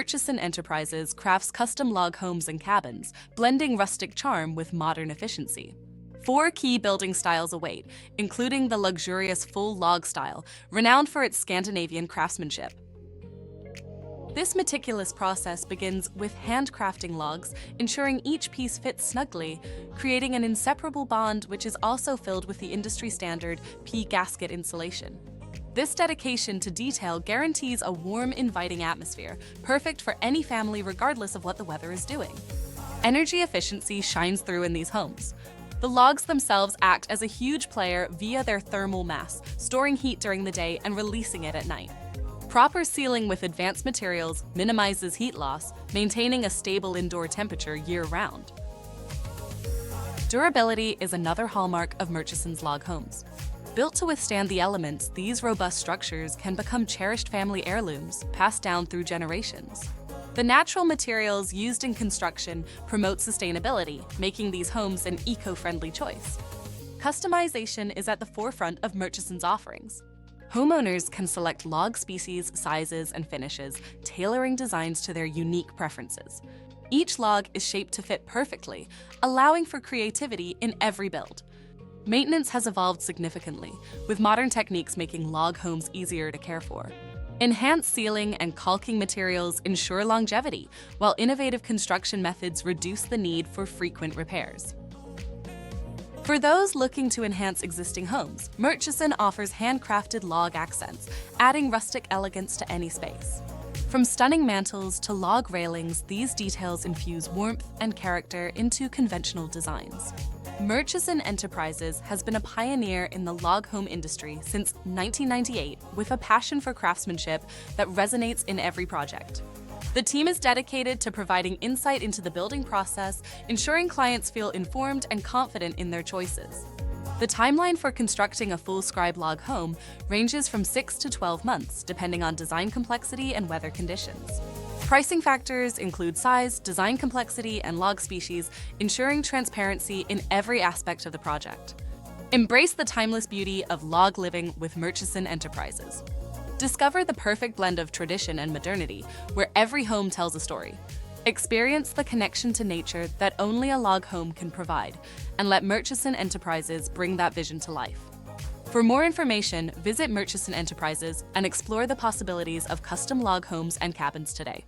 Murchison Enterprises crafts custom log homes and cabins, blending rustic charm with modern efficiency. 4 key building styles await, including the luxurious full log style, renowned for its Scandinavian craftsmanship. This meticulous process begins with handcrafting logs, ensuring each piece fits snugly, creating an inseparable bond which is also filled with the industry standard P-gasket insulation. This dedication to detail guarantees a warm, inviting atmosphere, perfect for any family regardless of what the weather is doing. Energy efficiency shines through in these homes. The logs themselves act as a huge player via their thermal mass, storing heat during the day and releasing it at night. Proper sealing with advanced materials minimizes heat loss, maintaining a stable indoor temperature year-round. Durability is another hallmark of Murchison's log homes. Built to withstand the elements, these robust structures can become cherished family heirlooms, passed down through generations. The natural materials used in construction promote sustainability, making these homes an eco-friendly choice. Customization is at the forefront of Murchison's offerings. Homeowners can select log species, sizes, and finishes, tailoring designs to their unique preferences. Each log is shaped to fit perfectly, allowing for creativity in every build. Maintenance has evolved significantly, with modern techniques making log homes easier to care for. Enhanced sealing and caulking materials ensure longevity, while innovative construction methods reduce the need for frequent repairs. For those looking to enhance existing homes, Murchison offers handcrafted log accents, adding rustic elegance to any space. From stunning mantels to log railings, these details infuse warmth and character into conventional designs. Murchison Enterprises has been a pioneer in the log home industry since 1998, with a passion for craftsmanship that resonates in every project. The team is dedicated to providing insight into the building process, ensuring clients feel informed and confident in their choices. The timeline for constructing a full scribe log home ranges from 6 to 12 months, depending on design complexity and weather conditions. Pricing factors include size, design complexity, and log species, ensuring transparency in every aspect of the project. Embrace the timeless beauty of log living with Murchison Enterprises. Discover the perfect blend of tradition and modernity, where every home tells a story. Experience the connection to nature that only a log home can provide, and let Murchison Enterprises bring that vision to life. For more information, visit Murchison Enterprises and explore the possibilities of custom log homes and cabins today.